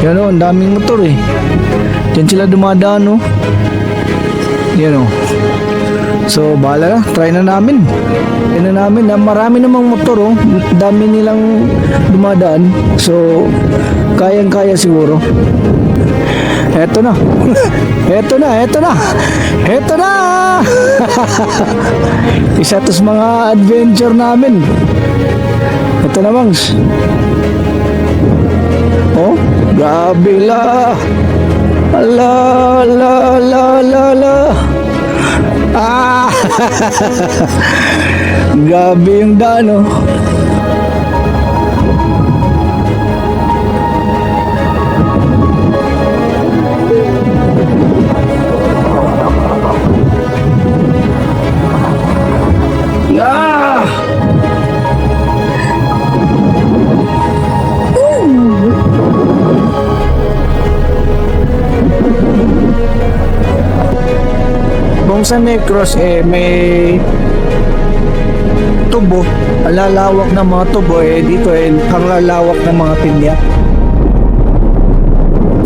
Yan o, ang daming motor eh. Diyan sila dumadaan o. Yan o. So, bahala na. Try na namin. Try na namin. Marami namang motor o. Dami nilang dumadaan. So, kayang-kaya siguro. Eto na. Eto na. Eto na. Eto na. Isa to sa mga adventure namin. Ito na, Mangs. Oh, grabe la. Ala, ala, ala, ala, ala. Ah! Grabe yung daan, oh. Ah! Kung sa Negros may tubo, lalawak ng mga tubo dito ang lalawak ng mga pinya.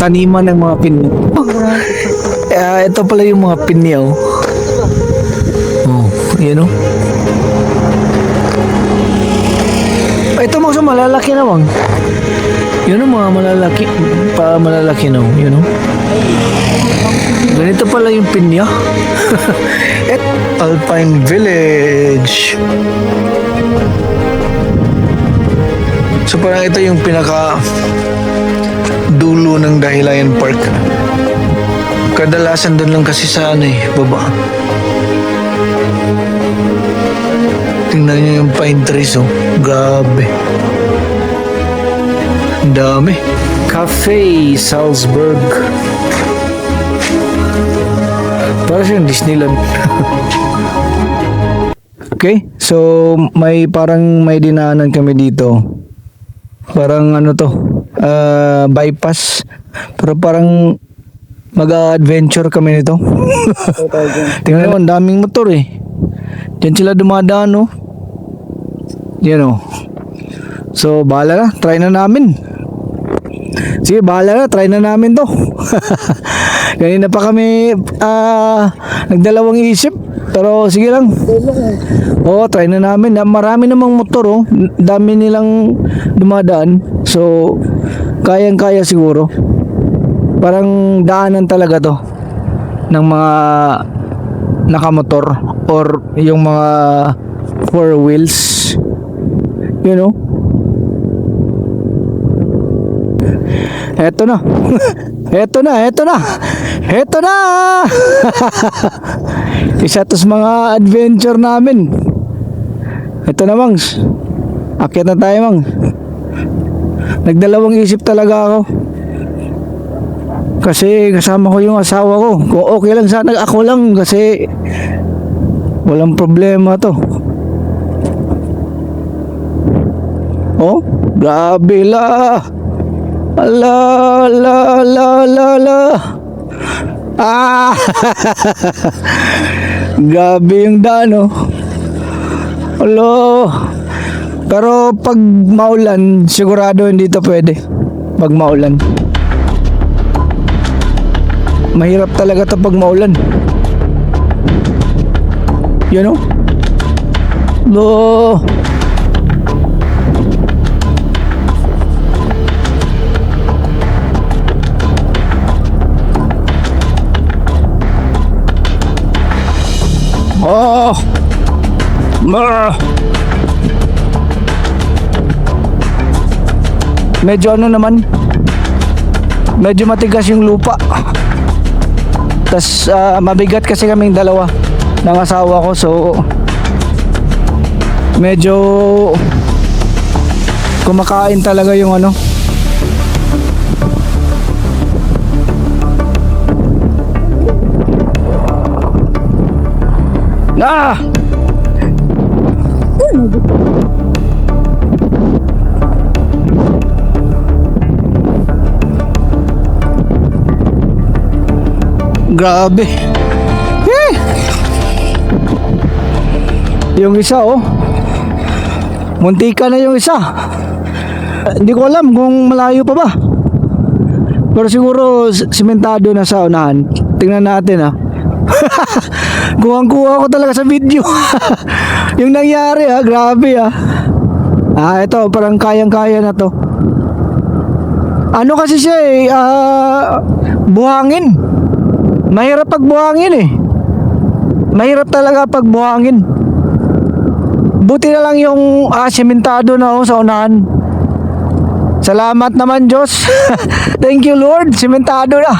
Taniman ng mga pinya. Ito pala yung mga pinya oh. Oh, yun oh. Ito mga malalaki naman. Yun ang mga malalaki, malalaki na, you know. Ganito pala yung pinya. At Alpine Village. So parang ito yung pinaka dulo ng Dahilayan Park. Kadalasan doon lang kasi sa baba. Tingnan nyo yung pine trees oh. Grabe. Ang dami. Cafe Salzburg. Para siyang Disneyland. Okay, so may dinaanan kami dito. Parang ano to, bypass. Pero parang mag-adventure kami nito. Tingnan mo, ang daming motor eh. Diyan sila dumadaan oh. Yan oh. So bahala na, try na namin. Sige, bahala na, try na namin to. Kanina pa kami nagdalawang isip. Pero sige lang. Oo, try na namin. Marami namang motor oh. Dami nilang dumadaan. So, kayang-kaya siguro. Parang daanan talaga to ng mga nakamotor or yung mga four wheels. You know? Eto na. Eto na, eto na. Eto na. Isa to sa mga adventure namin. Ito na, Mangs. Akyat na tayo, Mang. Nagdalawang isip talaga ako. Kasi kasama ko yung asawa ko. Kung okay lang sana ako lang kasi walang problema to. Oh, grabe la. Ala, ala, ala, ala, ala. Ah! Grabe yung daan oh. Hello. Pero pag maulan, sigurado hindi to pwede. Pag maulan. Mahirap talaga to pag maulan. You know? No. Oh! Medyo ano naman, medyo matigas yung lupa. Tas mabigat kasi kaming dalawa ng asawa ko. So medyo kumakain talaga yung ano. Ah! Grabe. Yung isa oh. Muntika na yung isa. Hindi ko alam kung malayo pa ba. Pero siguro simentado na sa unahan. Tingnan natin ha. Kuhang-kuha ko talaga sa video. Yung nangyari ha, grabe ha. Ito, parang kayang-kaya na to. Ano kasi siya buhangin. Mahirap pag buhangin eh. Mahirap talaga pag buhangin. Buti na lang yung simentado na sa unahan. Salamat naman Diyos. Thank you Lord, simentado na.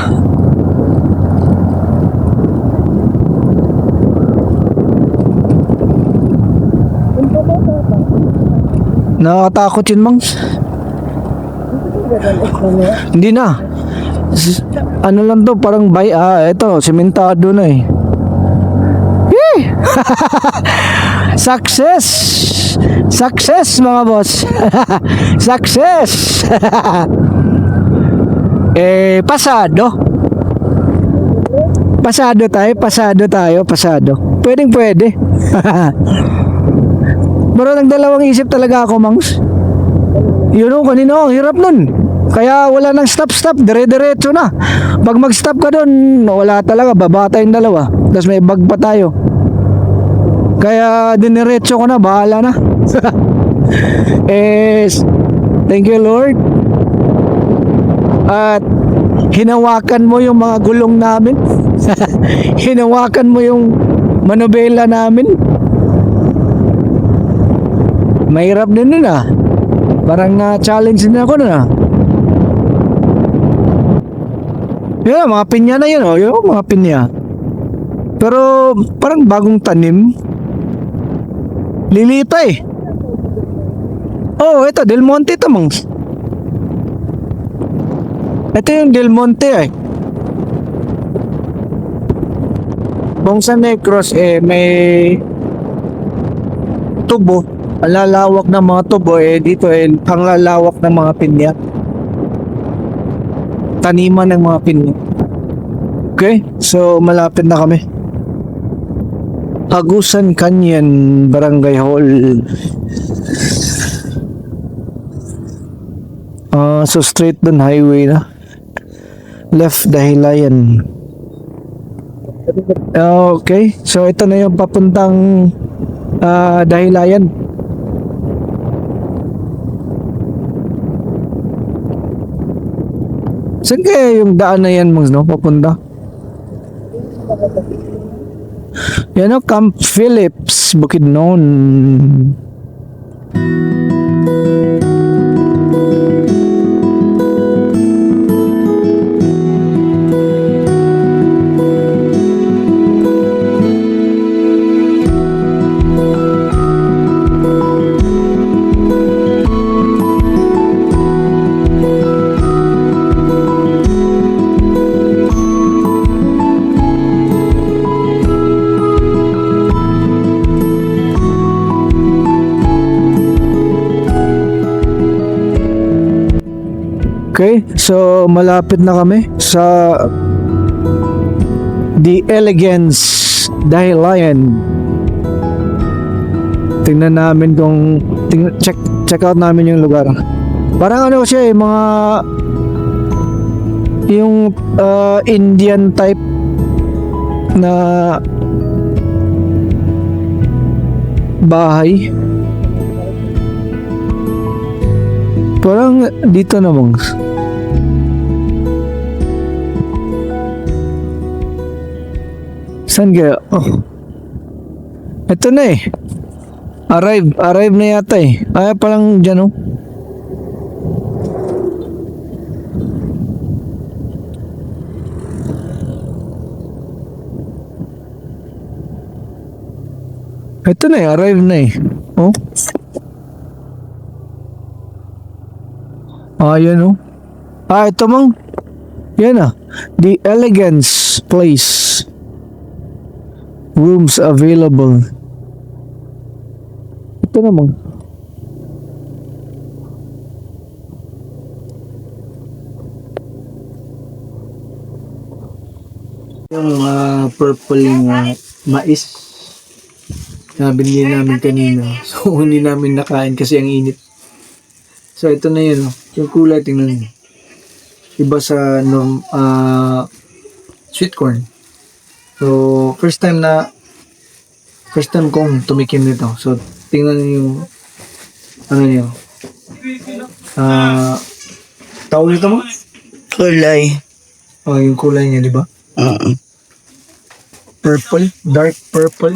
Nakakatakot yun, Mangs. Hindi na. Ano lang to, parang ito, simentado na eh. Success! Success mga boss. Success. Pasado. Pasado. Pwede. Pero nagdalawang isip talaga ako, Mangs. Kanina, ang hirap nun. Kaya wala nang stop, dire-diretso na. Pag mag-stop ka dun, wala talaga, baba tayong dalawa. Tapos may bag pa tayo. Kaya diniretso ko na, bahala na. Thank you Lord. At hinawakan mo yung mga gulong namin. Hinawakan mo yung manobela namin. Mahirap din nun ah. Parang na-challenge din ako nun ah. Yun, mga pinya na yun oh. Yun, mga pinya. Pero parang bagong tanim. Lilita eh. Oh, ito, Del Monte ito, Mangs. Ito yung Del Monte eh. Bangsa Negros may tubo. Ang lalawak ng mga tubo dito panglalawak ng mga pinya. Taniman ng mga pinya. Okay, so malapit na kami. Agusan Canyon Barangay Hall. So straight dun highway na. Left Dahilayan. Okay, so ito na yung papuntang Dahilayan. Saan kaya yung daan na yan, Mangs, no? Papunta? Yan o, Camp Phillips, Bukidnon. Okay, so malapit na kami sa The Elegance Dahilayan. Tingnan namin kung check out namin yung lugar. Parang ano siya mga yung Indian type na bahay. Parang dito na, Mangs. Saan kaya? Oh. Ito na eh. Arrive na yata eh. Palang dyan oh. Ito na eh, arrive na eh. Oh. Yan oh. Ito Mang. Yan ah. The Elegance Place. Rooms available. Ito naman. Yung purple mais na binili namin kanina. So hindi namin nakain kasi ang init. So ito na yun. Yung kulay, tingnan nyo. Iba sa sweet corn. So, first time kong tumikim nito. So, tingnan niyo yung ano niyo. Tawag nito mo? Kulay. Oh, yung kulay niya, di ba? Purple, dark purple.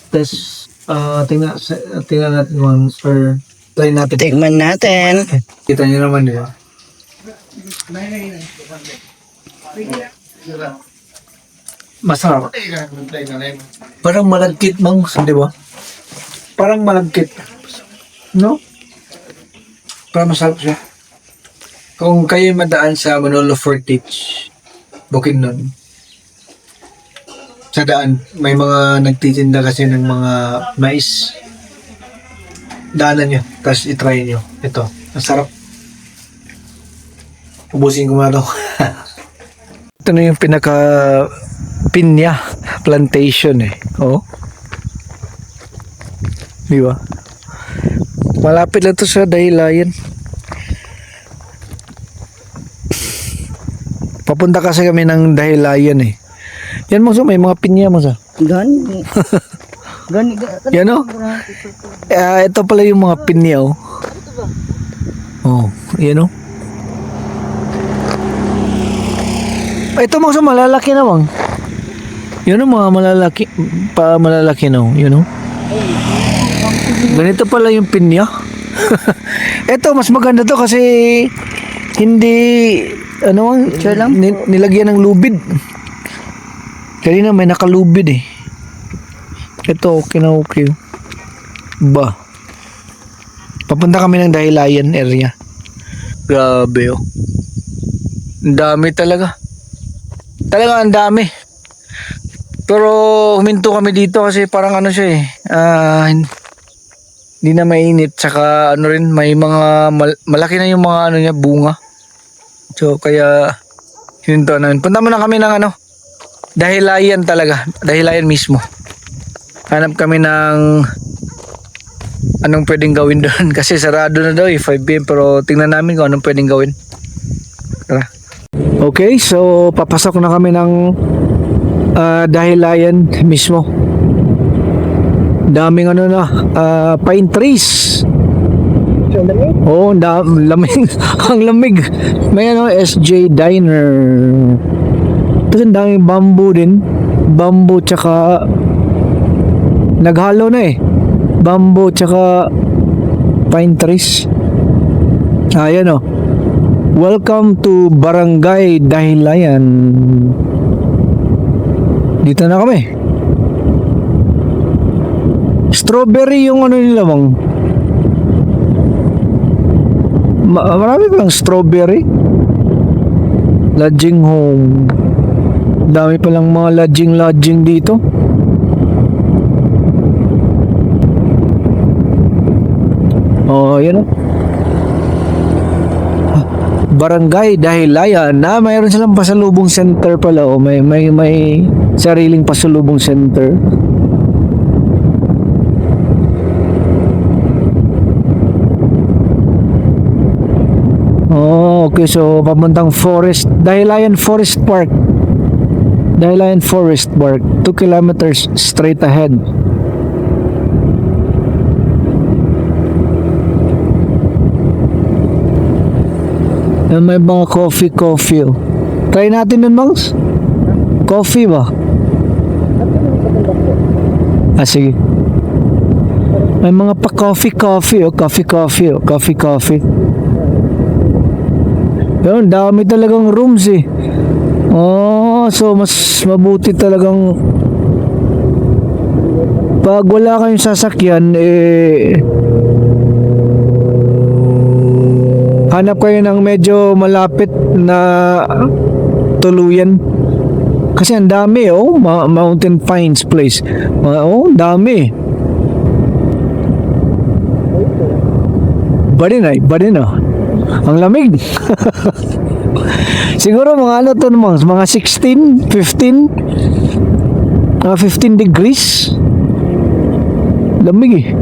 Tapos, tingnan natin once or try natin. Tikman natin. Kita niyo naman, di ba? Masarap. Parang malagkit, Mangs, di ba? Parang malagkit. No? Parang masarap siya. Kung kayo madaan sa Manolo Fortich, Bukidnon, sa daan, may mga nagtitinda kasi ng mga mais. Daanan nyo, tapos itry nyo. Ito, ang sarap. Ubusin ko muna ito. Ito na yung pinaka pinya plantation eh. Oh. Di ba? Malapit lang to sa Dahilayan. Papunta kasi kami ng Dahilayan eh. Yan mo may mga pinya mo sa. Gani. Gani. Yan o. Ito pala yung mga pinya oh. Oh, yan o. Ito mga malalaki namang. Yun o mga malalaki na. Yun o. Ganito pala yung pinya. Ito mas maganda to kasi hindi nilagyan ng lubid. Kanina may nakalubid eh. Ito okay na okay. Ba. Papunta kami ng Dahilayan area. Grabe oh. Ang dami talaga. Talaga ang dami. Pero huminto kami dito kasi parang ano siya eh. Hindi na mainit. Saka ano rin may mga malaki na yung mga ano niya bunga. So kaya huminto namin. Punta muna kami ng Dahilayan talaga. Dahilayan mismo. Hanap kami ng anong pwedeng gawin doon. Kasi sarado na daw 5 p.m. Pero tingnan namin kung anong pwedeng gawin. Tara. Okay, so papasok na kami ng Dahilayan mismo. Daming pine trees. Oh, lamig. Ang lamig. May SJ Diner. Tapos ang daming bamboo din. Bamboo tsaka naghalo na eh. Bamboo tsaka pine trees. Ayan oh. Welcome to Barangay Dahilayan. Dito na kami. Strawberry yung nila bang. Marami palang strawberry. Lodging home. Dami palang mga lodging dito. Oh, yan o. Barangay Dahilayan na mayroon silang pasalubong center pala o may sariling pasalubong center. Oh, okay, so papuntang Forest Dahilayan Forest Park. Dahilayan Forest Park 2 kilometers straight ahead. May mga coffee oh. Try natin dun, Mangs. Coffee ba? Sige. May mga pa coffee oh. Coffee. Yun, dami talagang rooms eh. Oh, so mas mabuti talagang pag wala kayong sasakyan hanap kayo ng medyo malapit na tuluyan. Kasi ang dami oh, Mountain Pines Place. Oh, dami. Bari na. Ang lamig. Siguro mga mga 16, 15 15 degrees. Lamig eh.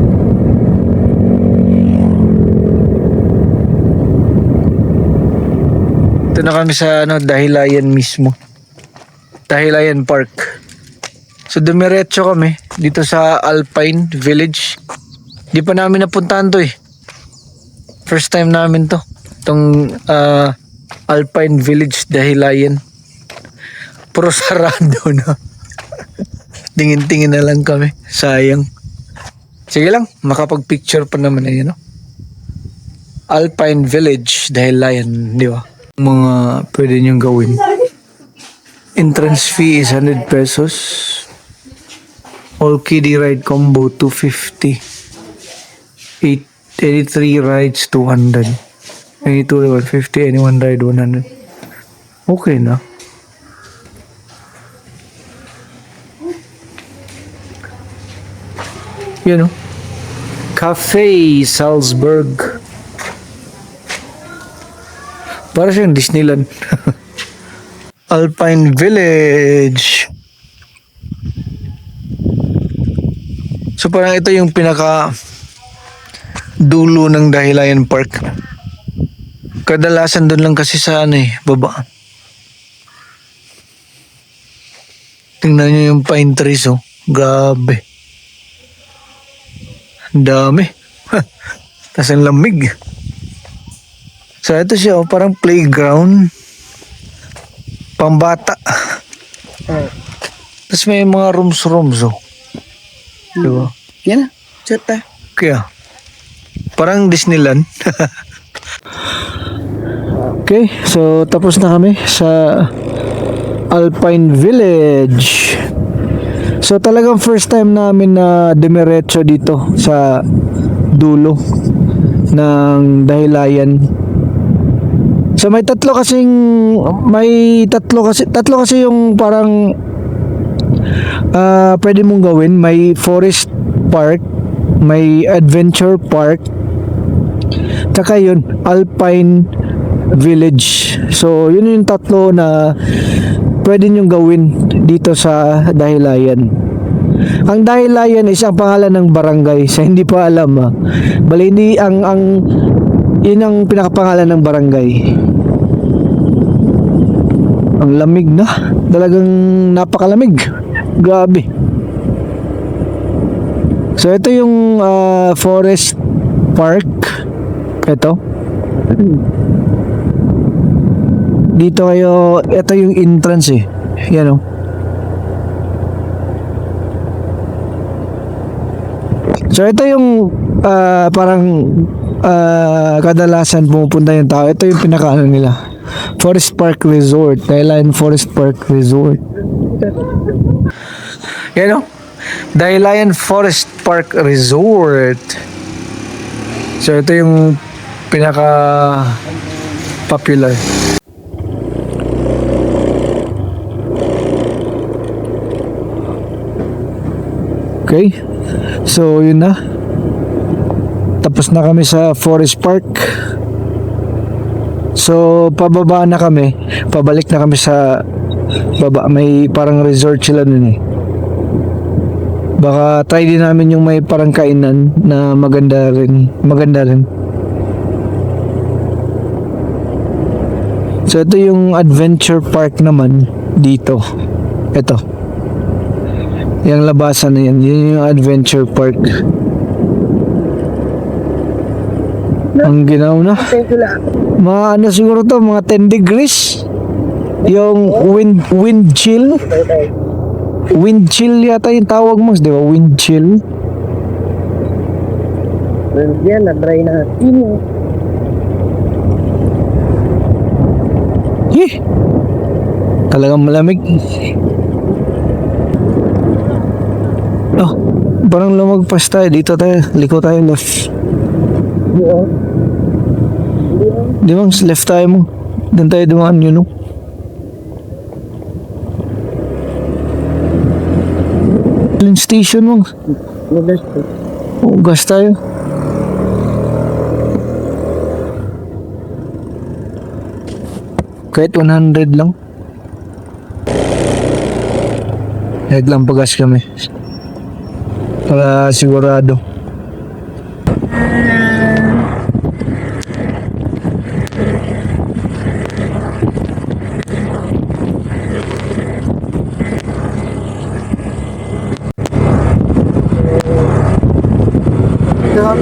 Ito na kami sa Dahilayan mismo. Dahilayan Park. So dumiretso kami dito sa Alpine Village. Di pa namin napuntahan to eh. First time namin to. Itong Alpine Village Dahilayan. Puro sarado na. Tingin-tingin na lang kami. Sayang. Sige lang, makapag-picture pa naman na no? Alpine Village Dahilayan, di ba? Mga pwede niyong gawin. Entrance fee is 100 pesos. All kiddie ride combo 250. 83 rides 200. Any two 150, anyone ride 100. Okay na. You know. Cafe Salzburg. Para siyang Disneyland. Alpine Village. So parang ito yung pinaka dulo ng Dahilayan Park. Kadalasan doon lang kasi sa baba. Tingnan nyo yung pine trees oh. Grabe. Ang dami. Tas ang lamig. So ito siya oh, parang playground. Pambata. Tapos may mga rooms oh. Diba? Yan na. Chat ta. Kaya, parang Disneyland. Okay, so tapos na kami sa Alpine Village. So talagang first time namin na dumiretso dito sa dulo ng Dahilayan. So may tatlo kasi yung parang pwede mong gawin. May forest park, may adventure park, tsaka yun Alpine Village. So yun yung tatlo na pwede nyong gawin dito sa Dahilayan. Ang Dahilayan is ang pangalan ng barangay. Sa hindi pa alam bali hindi yun ang pinakapangalan ng barangay. Ang lamig na. Talagang napakalamig. Grabe. So ito yung forest park. Ito. Dito kayo, ito yung entrance eh. Yan oh. So ito yung parang kadalasan pumupunta yung tao. Ito yung pinakaano nila. Forest Park Resort. Dahilayan Forest Park Resort. Yan o. Dahilayan Forest Park Resort. So ito yung pinaka popular. Okay. So yun na. Tapos na kami sa Forest Park. So pababa na kami. Pabalik na kami sa baba. May parang resort sila nun eh. Baka try din namin yung may parang kainan na maganda rin. Maganda rin. So ito yung adventure park naman dito. Ito. Yung labasan na yan. Yun yung adventure park. Ang ginaw na. Mga ano siguro to, mga 10 degrees. Yung wind chill. Wind chill yata yung tawag mo, di ba? Wind chill. Yan, na-dry na. Talagang malamig. Oh, parang lumagpas tayo. Dito tayo. Liko tayo left. Di ba? Left tayo mo. Doon tayo dumaan yun, no? Plane station mo. Oh, gas tayo. Kahit 100 lang. Naglang pagas kami. Para sigurado. Hon.